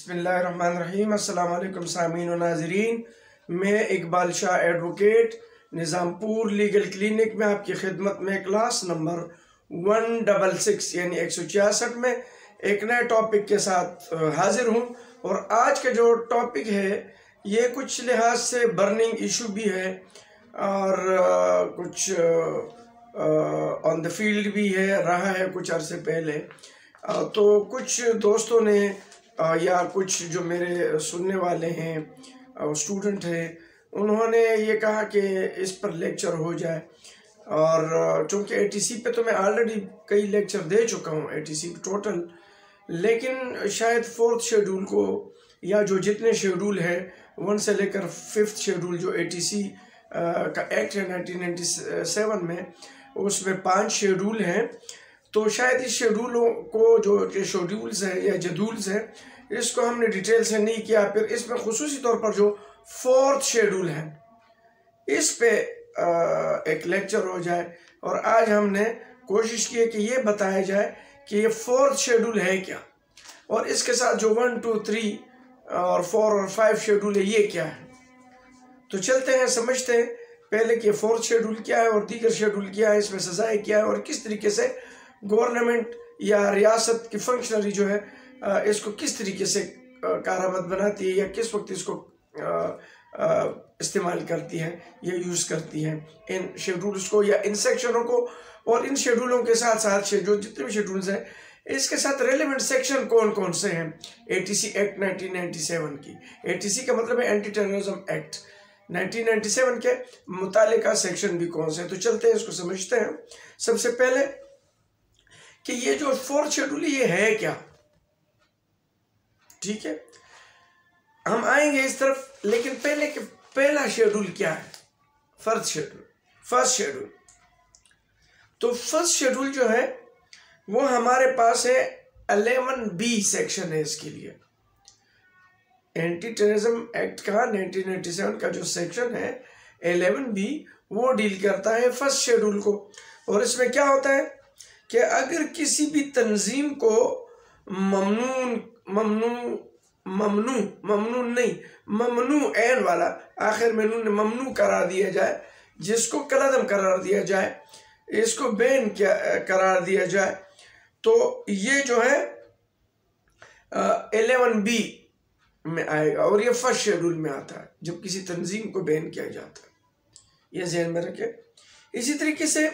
बिस्मिल्लाहिर्रहमानिर्रहीम। अस्सलाम वालेकुम सामीन व नाज़रीन। मैं Iqbal Shah advocate Nizampur legal clinic में आपकी खिदमत में क्लास नंबर 166 यानी 166 में एक नए टॉपिक के साथ हाजिर हूँ। और आज का जो टॉपिक है ये कुछ लिहाज से बर्निंग इशू भी है और कुछ ऑन द फील्ड भी है, रहा है कुछ अरसे पहले। तो कुछ दोस्तों ने या कुछ जो मेरे सुनने वाले हैं स्टूडेंट हैं, उन्होंने ये कहा कि इस पर लेक्चर हो जाए। और चूँकि एटीसी पे तो मैं ऑलरेडी कई लेक्चर दे चुका हूँ, एटीसी टोटल, लेकिन शायद 4th शेड्यूल को या जो जितने शेड्यूल है 1 से लेकर 5th शेड्यूल जो एटीसी का एक्ट है 1997 में, उसमें 5 शेड्यूल हैं। तो शायद इस शेड्यूलों को जो शेड्यूल्स हैं या जदूल्स हैं, इसको हमने डिटेल से नहीं किया। फिर इसमें खुसूसी तौर पर जो 4th शेड्यूल है इस पे एक लेक्चर हो जाए। और आज हमने कोशिश की है कि ये बताया जाए कि ये 4th शेड्यूल है क्या, और इसके साथ जो 1, 2, 3 और 4 और 5 शेड्यूल है ये क्या है। तो चलते हैं, समझते हैं पहले कि 4th शेड्यूल क्या है और दीगर शेड्यूल क्या है, इसमें सजाएं क्या है और किस तरीके से गवर्नमेंट या रियासत की फंक्शनरी जो है इसको किस तरीके से कारआमद बनाती है या किस वक्त इसको इस्तेमाल करती है या यूज़ करती है इन शेड्यूल्स को या इन सेक्शनों को। और इन शेड्यूलों के साथ साथ जो जितने भी शेड्यूल्स हैं इसके साथ रेलेवेंट सेक्शन कौन कौन से हैं एटीसी एक्ट 1997 की। एटीसी का मतलब है एंटी टेररिज्म एक्ट। 1997 के मुतालिका सेक्शन भी कौन से हैं, तो चलते हैं इसको समझते हैं। सबसे पहले कि ये जो 4th शेड्यूल ये है क्या, ठीक है, हम आएंगे इस तरफ। लेकिन पहले कि पहला शेड्यूल क्या है, फर्स्ट शेड्यूल। तो फर्स्ट शेड्यूल जो है वो हमारे पास है 11B सेक्शन है। इसके लिए एंटी टेररिज्म एक्ट का 1997 का जो सेक्शन है 11B वो डील करता है फर्स्ट शेड्यूल को। और इसमें क्या होता है कि अगर किसी भी तंजीम को ममनू ऐन वाला आखिर में नून ममनू करार दिया जाए, जिसको कलअदम करार दिया जाए, इसको बैन करार दिया जाए, तो ये जो है 11B में आएगा और ये फर्स्ट शेड्यूल में आता है जब किसी तंजीम को बैन किया जाता है, ये ध्यान में रखें। इसी तरीके से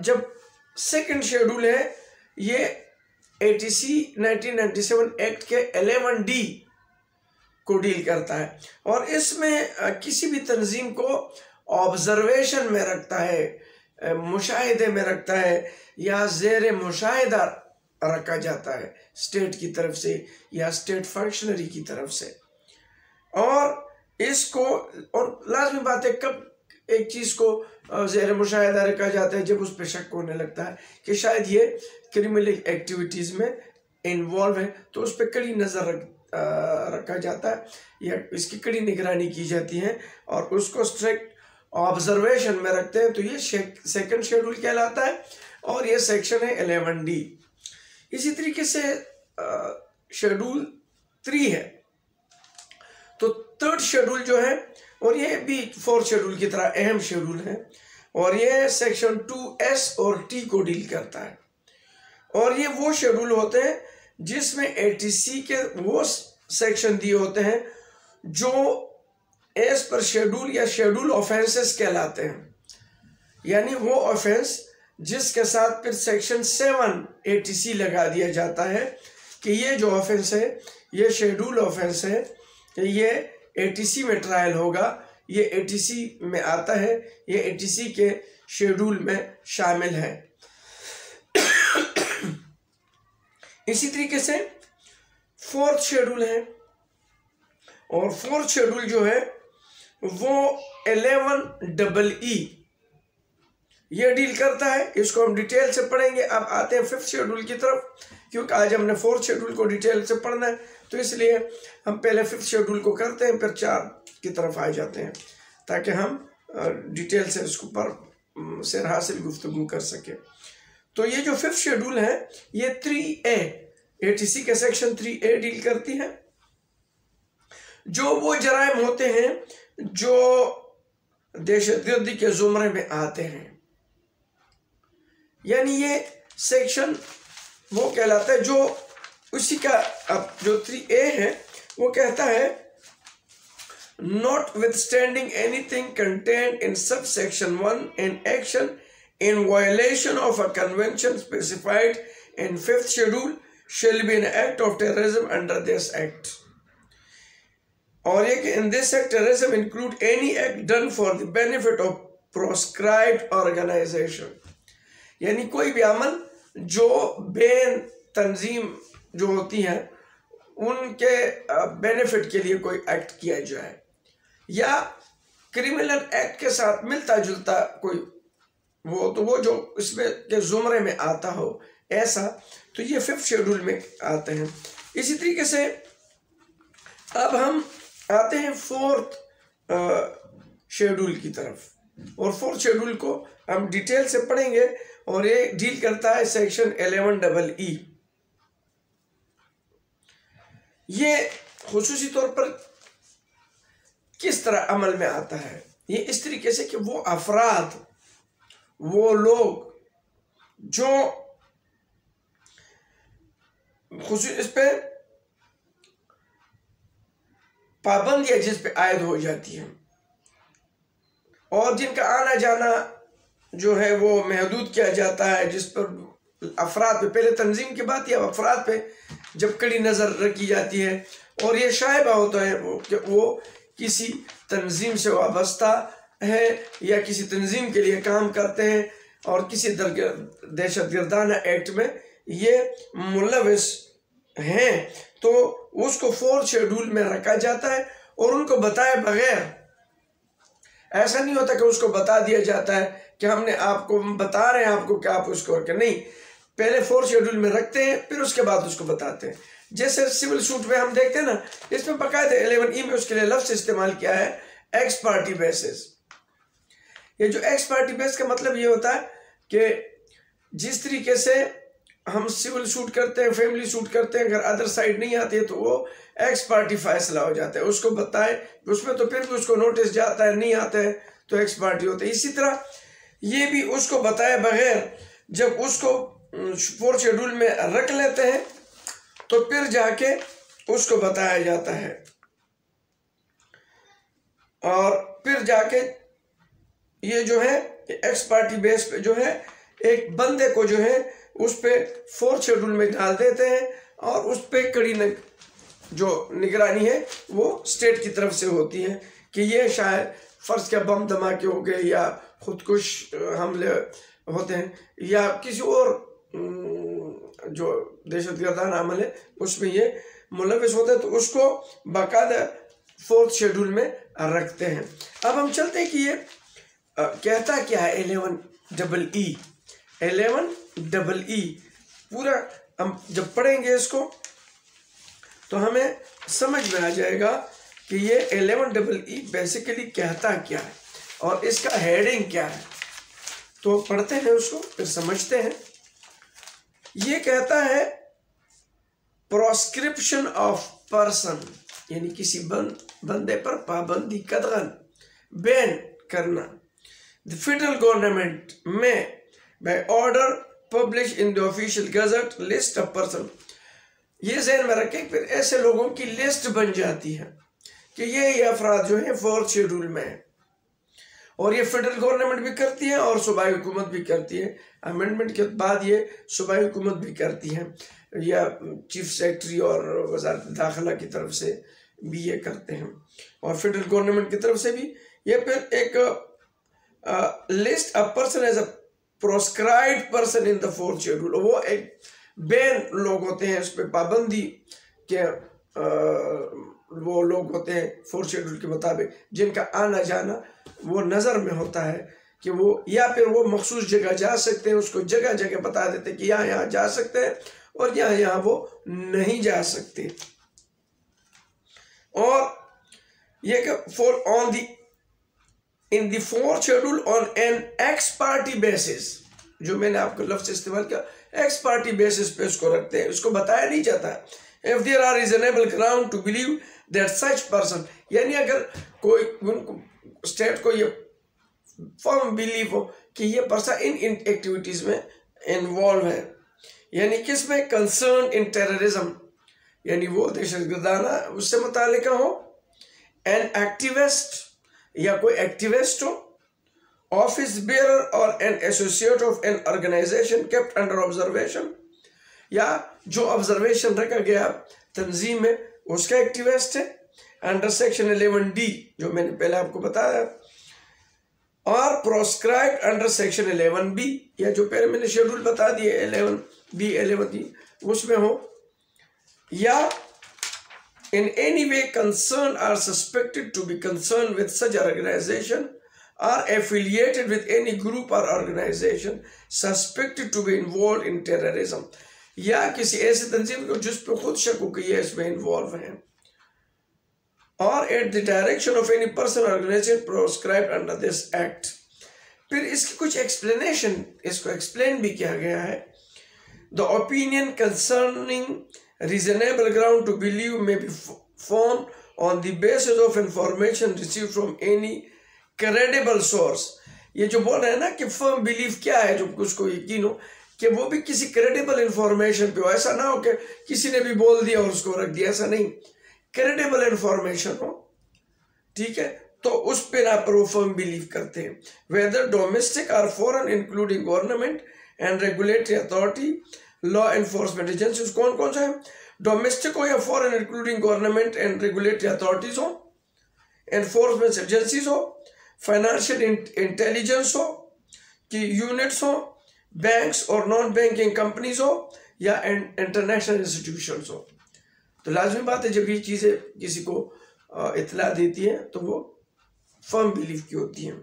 जब सेकंड शेड्यूल है ये एटीसी 1997 एक्ट के 11D को डील करता है और इसमें किसी भी तंजीम को ऑब्जर्वेशन में रखता है, मुशाहिदे में रखता है या ज़ेर मुशाहिदा रखा जाता है स्टेट की तरफ से या स्टेट फंक्शनरी की तरफ से। और इसको, और लाजमी बात है कब एक चीज़ को ज़ेर मुशाहिदा रखा जाता है, जब उस पर शक होने लगता है कि शायद ये क्रिमिनल एक्टिविटीज़ में इन्वॉल्व है, तो उस पर कड़ी नज़र रखा जाता है या इसकी कड़ी निगरानी की जाती है और उसको स्ट्रिक्ट ऑब्जर्वेशन में रखते हैं। तो ये सेकंड शेड्यूल कहलाता है और ये सेक्शन है 11D। इसी तरीके से शेड्यूल 3 है, तो 3rd शेड्यूल जो है, और ये भी 4th शेड्यूल की तरह अहम शेड्यूल है, और ये सेक्शन 2S और T को डील करता है। और ये वो शेड्यूल होते हैं जिसमें एटीसी के वो सेक्शन दिए होते हैं जो एज पर शेड्यूल या शेड्यूल ऑफेंसेस कहलाते हैं, यानी वो ऑफेंस जिसके साथ फिर सेक्शन 7 एटीसी लगा दिया जाता है कि ये जो ऑफेंस है ये शेड्यूल ऑफेंस है, ये एटीसी में ट्रायल होगा, ये एटीसी में आता है, ये एटीसी के शेड्यूल में शामिल है। इसी तरीके से 4th शेड्यूल है और 4th शेड्यूल जो है वो 11EE ये डील करता है। इसको हम डिटेल से पढ़ेंगे। अब आते हैं 5th शेड्यूल की तरफ, क्योंकि आज हमने 4th शेड्यूल को डिटेल से पढ़ना है, तो इसलिए हम पहले 5th शेड्यूल को करते हैं, फिर 4 की तरफ आ जाते हैं ताकि हम डिटेल से इसको पर सिर हासिल गुफ्तगू कर सकें। तो ये जो 5th शेड्यूल है ये 3A ATC के सेक्शन 3A डील करती है जो वो जराइम होते हैं जो दहशतगर्दी के जुमरे में आते हैं। यानी ये सेक्शन वो कहलाता है जो उसी का, अब जो 3A है वो कहता है notwithstanding anything contained in subsection 1 an action in violation of a convention specified in 5th schedule shall be an act of terrorism under this act। और ये कि in this act terrorism include any act done for the benefit of proscribed organization। यानी कोई भी अमल जो Ben तंजीम जो होती है उनके बेनिफिट के लिए कोई एक्ट किया जाए या क्रिमिनल एक्ट के साथ मिलता जुलता कोई वो, तो वो जो इसमें के जुमरे में आता हो ऐसा, तो ये 5th शेड्यूल में आते हैं। इसी तरीके से अब हम आते हैं 4th शेड्यूल की तरफ, और 4th शेड्यूल को हम डिटेल से पढ़ेंगे और ये डील करता है सेक्शन 11EE। ये खुसूसी तौर पर किस तरह अमल में आता है, ये इस तरीके से कि वो अफराद, वो लोग जो इस पे पाबंदियां जिस पे आयद हो जाती हैं और जिनका आना जाना जो है वो महदूद किया जाता है, जिस पर अफराद पे, पहले तंजीम की बात या अफराद पे जब कड़ी नज़र रखी जाती है और ये शायबा होता है वो किसी तंजीम से वाबस्ता है या किसी तंजीम के लिए काम करते हैं और किसी दहशतगर्दाना एक्ट में ये मुलविस हैं, तो उसको 4th शेड्यूल में रखा जाता है और उनको बताए बगैर, ऐसा नहीं होता कि उसको बता दिया जाता है कि हमने आपको बता रहे हैं आपको क्या आप उसको करके, नहीं, पहले 4th शेड्यूल में रखते हैं फिर उसके बाद उसको बताते हैं। जैसे सिविल सूट में हम देखते हैं ना, इसमें बाकायदा 11E में उसके लिए लफ्ज़ इस्तेमाल किया है एक्स पार्टी बेसिस। ये जो एक्स पार्टी बेस का मतलब ये होता है कि जिस तरीके से हम सिविल सूट करते हैं, फैमिली सूट करते हैं, अगर अदर साइड नहीं आती है तो वो एक्स पार्टी फैसला हो जाता है, उसको बताए, उसमें तो फिर भी उसको नोटिस जाता है, नहीं आता है तो एक्स पार्टी होता है। इसी तरह ये भी उसको बताए बगैर जब उसको 4th शेड्यूल में रख लेते हैं तो फिर जाके उसको बताया जाता है और फिर जाके ये जो है एक्स पार्टी बेस पे जो है एक बंदे को जो है उस पे 4th शेड्यूल में डाल देते हैं और उस पे कड़ी जो निगरानी है वो स्टेट की तरफ से होती है कि ये शायद फर्ज का बम धमाके हो गए या खुदकुश हमले होते हैं या किसी और जो दहशतगर्दाना अमल है उसमें ये मुलविस होता है, तो उसको बाकायदा 4th शेड्यूल में रखते हैं। अब हम चलते हैं कि ये कहता क्या है 11EE। 11EE पूरा हम जब पढ़ेंगे इसको तो हमें समझ में आ जाएगा कि ये 11EE बेसिकली कहता क्या है और इसका हेडिंग क्या है। तो पढ़ते हैं उसको फिर समझते हैं। ये कहता है प्रोस्क्रिप्शन ऑफ पर्सन, यानी किसी बंदे पर पाबंदी कदगन बैन करना। द फेडरल गवर्नमेंट में by order publish in the official gazette list of person. ये ज़हन में रखें, फिर ऐसे लोगों की लिस्ट बन जाती है कि ये अफराद जो हैं 4th शेड्यूल में है और ये फेडरल गवर्नमेंट भी करती है और सूबाई हुकूमत भी करती है। अमेंडमेंट के बाद ये सूबाई हुकूमत भी करती है या चीफ सेक्रेटरी और वजारत दाखिला की तरफ से भी ये करते हैं और फेडरल गवर्नमेंट की तरफ से भी ये फिर एक list a person as a proscribed person in the 4th schedule. वो एक बैन लोग होते हैं, उस पर पाबंदी के वो लोग होते हैं 4th शेड्यूल के मुताबिक जिनका आना जाना वो नज़र में होता है कि वो या फिर वो मखसूस जगह जा सकते हैं, उसको जगह जगह बता देते हैं कि यहाँ यहाँ जा सकते हैं और यहाँ यहाँ वो नहीं जा सकते। और ये for on the in the 4th schedule on an x party basis, जो मैंने आपको लफ्ज इस्तेमाल किया, एक्स पार्टी बेसिस पे उसको रखते हैं, उसको बताया नहीं जाता है। If there are reasonable ground to believe that such person, यानी अगर कोई उनको स्टेट को ये फर्म बिलीव हो कि ये पर्सन इन एक्टिविटीज में इन्वॉल्व है, यानी किस में, कंसर्न इन टेररिज्म, यानी वो दहशतगर्दाना उससे मुतालिका हो, एन एक्टिविस्ट या कोई एक्टिविस्ट हो, ऑफिस बेयरर और an associate of an organisation kept under observation, या जो ऑब्जर्वेशन रखा गया तंजीम में उसका एक्टिविस्ट है, अंडर सेक्शन 11D जो मैंने पहले आपको बताया, और प्रोस्क्राइब्ड अंडर सेक्शन 11B, या जो पहले मैंने शेड्यूल बता दिए 11B 11D उसमें हो, या in any way concerned or suspected to be concerned with such organization or affiliated with any group or organization suspected to be involved in terrorism, या किसी ऐसे तंजीम को जिस पे खुद शक हो कि ये इसमें इन्वॉल्व हैं, और at the direction of any person or organization prescribed under this act। फिर इसकी कुछ एक्सप्लेनेशन, इसको एक्सप्लेन भी किया गया है। The opinion concerning reasonable ground to believe may be formed on the basis of information received from any credible source। ये जो बोल रहे हैं ना कि firm belief क्या है, जो उसको यकीन हो कि वो भी किसी credible information पे हो, ऐसा ना हो कि किसी ने भी बोल दिया और उसको रख दिया, ऐसा नहीं, credible information हो, ठीक है, तो उस पे ना पर वो firm belief करते हैं। whether domestic or foreign including government and regulatory authority, law enforcement agencies कौन कौन सा है, डोमेस्टिक हो या foreign including government and regulatory authorities हो, एनफोर्समेंट एजेंसीज हो, फाइनेंशियल इंटेलिजेंस हो कि यूनिट्स हो, बैंक्स और नॉन बैंकिंग कंपनीज हो, या इंटरनेशनल इंस्टीट्यूशंस हो। तो लाजमी बात है जब ये चीज़ें किसी को इत्तला देती हैं तो वो फर्म बिलीफ की होती हैं।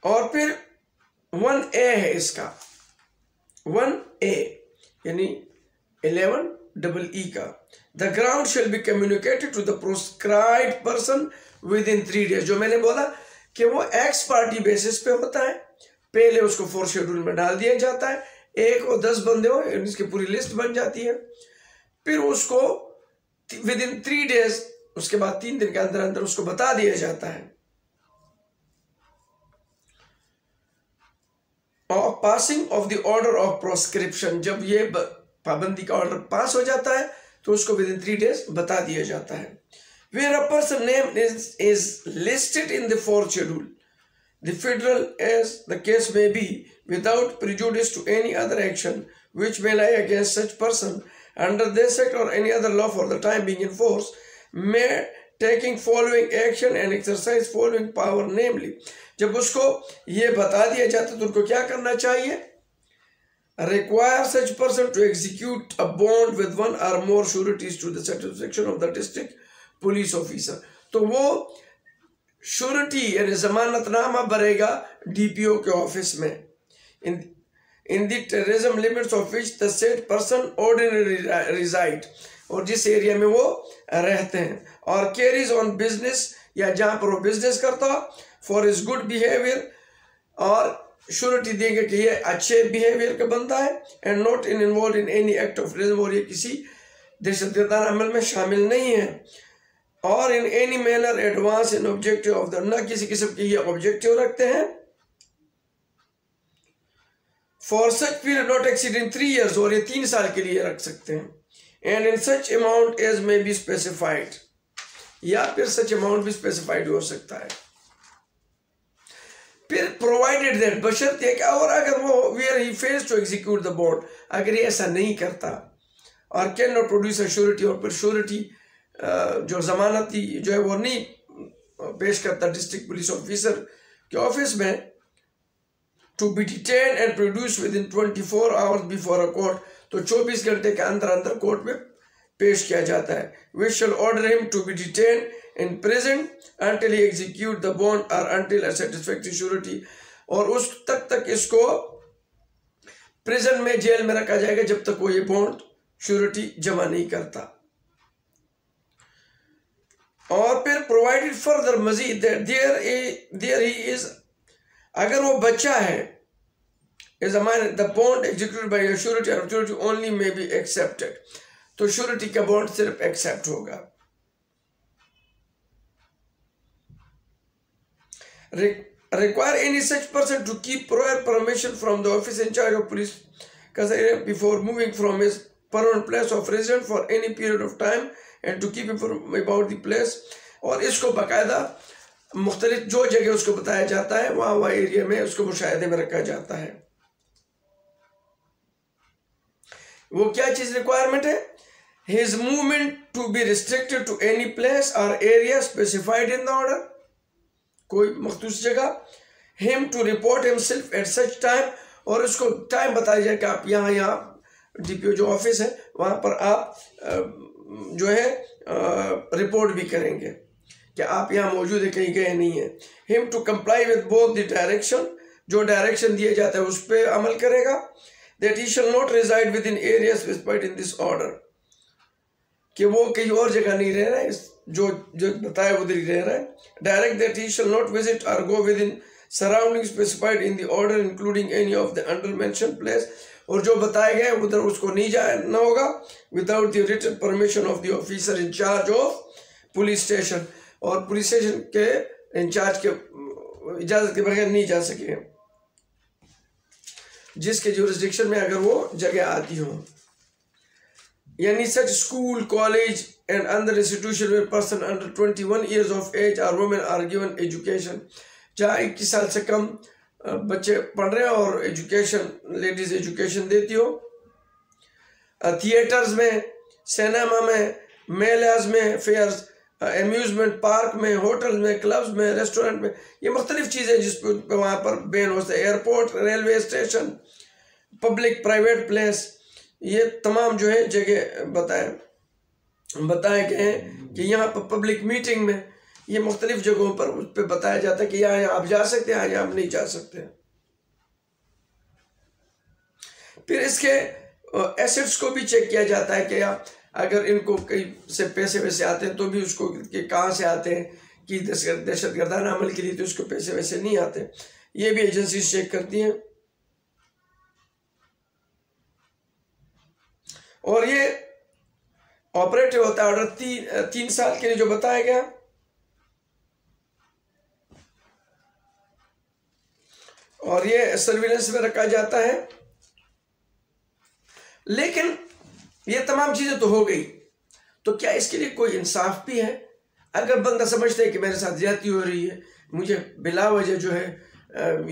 और फिर 1A है इसका, 1A यानी 11EE का, the ground shall be communicated to the proscribed person within 3 days। जो मैंने बोला कि वो एक्स पार्टी बेसिस पे होता है, पहले उसको 4 शेड्यूल में डाल दिया जाता है, 1 और 10 बंदे हो इसकी पूरी लिस्ट बन जाती है, फिर उसको विद इन 3 days, उसके बाद 3 दिन के अंदर अंदर उसको बता दिया जाता है। और passing off the order of proscription, जब ये पाबंदी का ऑर्डर पास हो जाता है तो उसको विद इन 3 days बता दिया जाता है। Where a person name is listed in the 4th schedule, the federal as the case may be, without prejudice to any other action which may lie against such person under this act or any other law for the time being in force, may taking following action and exercise following power, namely, जब उसको ये बता दिया जाता तो उनको क्या करना चाहिए, require such person to execute a bond with 1 or more sureties to the satisfaction of the district police officer। तो वो surety यानी जमानतनामा भरेगा DPO के ऑफिस में, in the terrorism limits of which the said person ordinarily reside, और जिस area में वो रहते हैं, और carries on business या जहाँ पर वो बिजनेस करता for his good behavior, और श्योरिटी देंगे कि ये अच्छे बिहेवियर का बंदा है, and not involved in any act of terrorism, और ये किसी दहशतगर्दाना अमल में शामिल नहीं है, और in any manner advance in objective of the, न किसी किस्म के ये ऑब्जेक्टिव रखते हैं, for such period not exceeding 3 years, और ये 3 साल के लिए रख सकते हैं, and in such amount as may be specified, या फिर such amount भी specified हो सकता है। फिर provided that, बशर्ते है कि और अगर वो where he fails to execute the bond, अगर ये ऐसा नहीं करता और can not produce a surety, और फिर श्योरिटी जो जमानती जो है वो नहीं पेश करता डिस्ट्रिक्ट पुलिस ऑफिसर के ऑफिस में, to be detain and produce within 24 hours before a court, तो 24 घंटे के अंदर अंदर कोर्ट में पेश किया जाता है। We shall order him to be detain in prison until he execute the bond or until a satisfactory surety, और उस तक इसको प्रिजन में जेल में रखा जाएगा जब तक वो ये बॉन्ड श्योरिटी जमा नहीं करता। और फिर प्रोवाइडेड फर्दर मजीद दैट देयर ही इज अगर वो बच्चा है, is a minor, the bond executed by a surety or authority only may be accepted. तो surety का bond सिर्फ accept होगा. Require any such person to keep prior permission from the officer in charge of police before moving from his permanent place of residence for any period of time and to keep informed about the place. और इसको बाकायदा मुख्तलिफ जो जगह उसको बताया जाता है वहाँ एरिया में उसको मुशाहिदे में रखा जाता है. वो क्या चीज रिक्वायरमेंट है? His movement to be restricted to any place or area specified in the order. कोई मखसूस जगह. Him to report himself at such time, और उसको टाइम बताया जाए कि आप यहाँ डीपीओ जो ऑफिस है वहाँ पर आप जो है रिपोर्ट भी करेंगे कि आप यहाँ मौजूद है, कहीं गए नहीं है. Him to comply with both the direction, जो डायरेक्शन दिए जाता है उस पर अमल करेगा. That he shall not reside within areas specified in this order, कि वो कहीं और जगह नहीं रह रहा है, जो बताया उधर ही रह रहा है. Direct that he shall not visit or go within surroundings specified in the order including any of the under mentioned place, और जो बताया गया उधर उसको नहीं जाना होगा without the written permission of the officer in charge of police station, और पुलिस स्टेशन के इंचार्ज के इजाजत के बगैर नहीं जा सके जिसके जुरिस्डिक्शन में अगर वो जगह आती हो. यानी such school, college and other institution where person under 21 years of age or women are given education, जहाँ 21 साल से कम बच्चे पढ़ रहे हैं और एजुकेशन, लेडीज एजुकेशन देती हो. थिएटर्स में, सिनेमा में, मेलाज में, फेयर्स, अम्यूजमेंट पार्क में, होटल में, क्लब्स में, रेस्टोरेंट में, ये मुख्तलिफ चीज़ें जिस पर वहाँ पर बैन होते हैं. Airport, railway station, public private place, ये तमाम जो है जगह बताए गए हैं कि यहाँ पर पब्लिक मीटिंग में, ये मुख्तलिफ जगहों पर उस पर बताया जाता है कि यहाँ आप जा सकते हैं, यहाँ आप नहीं जा सकते. फिर इसके एसेट्स को भी चेक किया जाता है कि आप अगर इनको कहीं से पैसे वैसे आते हैं तो भी उसको कि कहाँ से आते हैं, कि दहशतगर्दाना अमल के लिए तो उसको पैसे वैसे नहीं आते, ये भी एजेंसी चेक करती हैं. और ये ऑपरेटिव होता है ऑर्डर 3 साल के लिए जो बताया गया. और ये सर्विलेंस में रखा जाता है. लेकिन ये तमाम चीजें तो हो गई, तो क्या इसके लिए कोई इंसाफ भी है? अगर बंदा समझता है कि मेरे साथ ज्यादती हो रही है, मुझे बिला वजह जो है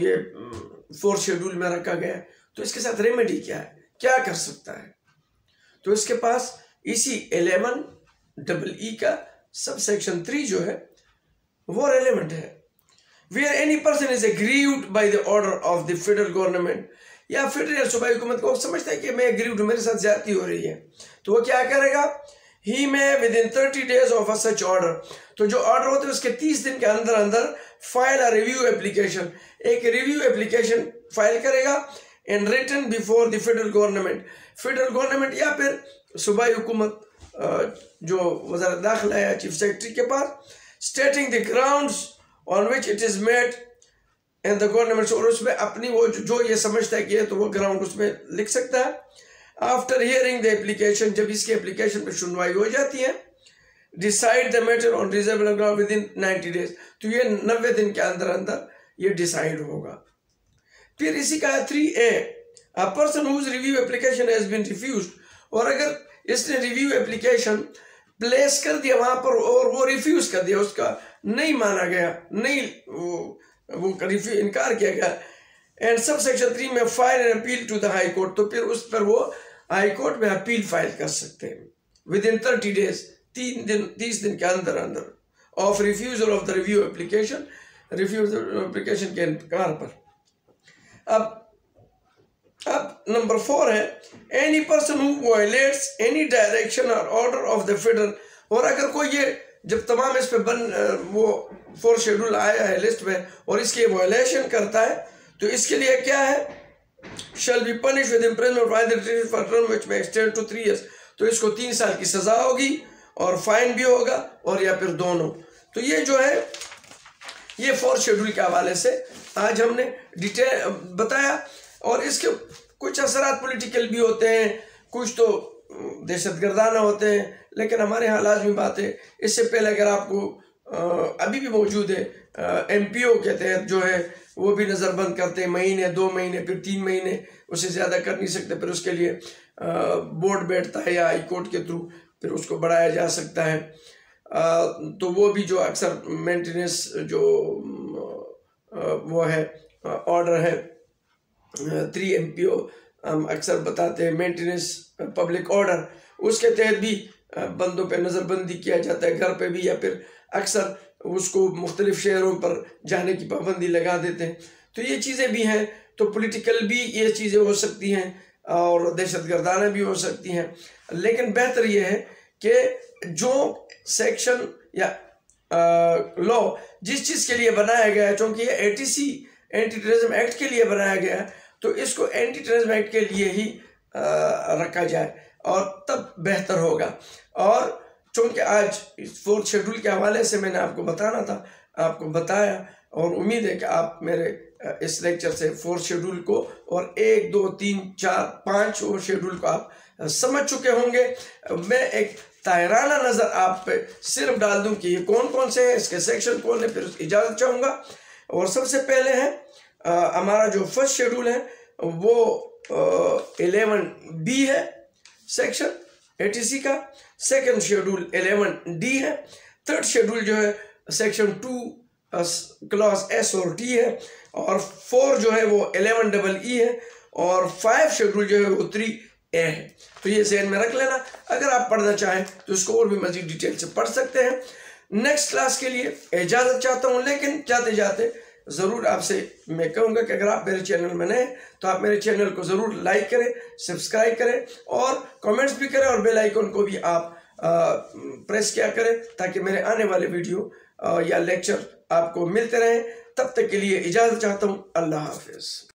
ये 4th शेड्यूल में रखा गया है, तो इसके साथ रेमेडी क्या है, क्या कर सकता है? तो इसके पास इसी 11EE का सब सेक्शन 3 जो है वो रेलेवेंट है. Where any person is aggrieved by the order of the federal government, या फेडरल सूबाई हुकूमत को समझता है कि मैं aggrieved हूँ, मेरे साथ ज्यादती हो रही है, तो वो क्या करेगा? He may within 30 days of such order, तो जो ऑर्डर होते हैं उसके 30 दिन के अंदर अंदर फाइल अ रिव्यू एप्लीकेशन, एक रिव्यू एप्लीकेशन फाइल करेगा and written before the federal government, federal government या फिर सूबाई हुकूमत जो वज़ारत दाखिला है चीफ सेक्रेटरी के पास, stating the grounds on which it is made and the government, और उसमें अपनी वो जो ये समझता है कि ये तो वो ग्राउंड उसमें लिख सकता है. आफ्टर हियरिंग द एप्लीकेशन, जब इसके एप्लीकेशन पर सुनवाई हो जाती है, decide the matter on reservable ground within 90 days, तो ये 90 दिन के अंदर अंदर ये डिसाइड होगा. फिर इसी का 3A, a person whose review application has been refused, और अगर इसने रिव्यू एप्लीकेशन प्लेस कर दिया वहां पर और वो रिफ्यूज कर दिया, उसका नहीं माना गया, नहीं वो इनकार किया गया, एंड सब सेक्शन 3 में file and appeal to the high court, तो फिर उस पर वो हाई कोर्ट में अपील फाइल कर सकते हैं विद इन 30 डेज, 30 दिन के अंदर अंदर of refusal of the review application, refusal application के इनकार पर. अब नंबर 4 है any person who violets any direction और ऑर्डर ऑफ द फेडरल, और अगर कोई ये जब तमाम इस पे वो 4th शेड्यूल आया है लिस्ट में और इसके वायलेशन करता है, तो इसके लिए क्या है? Shall be punish with imprisonment either for term which may extend to 3 years, तो इसको 3 साल की सजा होगी और फाइन भी होगा और या फिर दोनों. तो ये जो है ये 4th शेड्यूल के हवाले से आज हमने डिटेल बताया। और इसके कुछ असरात पॉलिटिकल भी होते हैं, कुछ तो दहशतगर्दाना होते हैं, लेकिन हमारे यहाँ लाजमी बात है। इससे पहले अगर आपको अभी भी मौजूद है MPO के तहत जो है वो भी नज़रबंद करते हैं, महीने 2 महीने फिर 3 महीने, उससे ज़्यादा कर नहीं सकते। फिर उसके लिए बोर्ड बैठता है या हाई कोर्ट के थ्रू फिर उसको बढ़ाया जा सकता है। तो वो भी जो अक्सर मेंटेनेंस जो वो है ऑर्डर है 3 MPO हम अक्सर बताते हैं मेंटेनेंस पब्लिक ऑर्डर, उसके तहत भी बंदों पे नज़रबंदी किया जाता है, घर पे भी, या फिर अक्सर उसको मुख्तलिफ शहरों पर जाने की पाबंदी लगा देते हैं। तो ये चीज़ें भी हैं। तो पॉलिटिकल भी ये चीज़ें हो सकती हैं और दहशतगर्दाना भी हो सकती हैं। लेकिन बेहतर ये है कि जो सेक्शन या लॉ जिस चीज़ के लिए बनाया गया है, क्योंकि ये ATC एंटी टेररिज्म एक्ट के लिए बनाया गया है, तो इसको एंटी टेररिज्म एक्ट के लिए ही रखा जाए और तब बेहतर होगा। और चूँकि आज इस 4th शेड्यूल के हवाले से मैंने आपको बताना था, आपको बताया, और उम्मीद है कि आप मेरे इस लेक्चर से 4th शेड्यूल को और 1, 2, 3, 4, 5 और शेड्यूल को आप समझ चुके होंगे। मैं एक तायराना नज़र आप पे सिर्फ डाल दूं कि ये कौन कौन से हैं, इसके सेक्शन कौन है, फिर उसकी इजाज़त चाहूँगा। और सबसे पहले है हमारा जो 1st शेड्यूल है वो 11B है सेक्शन ATC का। 2nd शेड्यूल 11D है। 3rd शेड्यूल जो है सेक्शन 2 क्लॉज S और T है। और 4 जो है वो 11EE है। और 5 शेड्यूल जो है वो 3A है। तो ये ज़हन में रख लेना। अगर आप पढ़ना चाहें तो इसको और भी मज़ीद डिटेल से पढ़ सकते हैं। नेक्स्ट क्लास के लिए इजाज़त चाहता हूँ, लेकिन जाते जाते ज़रूर आपसे मैं कहूँगा कि अगर आप मेरे चैनल में नए तो आप मेरे चैनल को ज़रूर लाइक करें, सब्सक्राइब करें और कमेंट्स भी करें, और बेल आइकन को भी आप प्रेस किया करें ताकि मेरे आने वाले वीडियो या लेक्चर आपको मिलते रहें। तब तक के लिए इजाज़त चाहता हूँ। अल्लाह हाफिज़।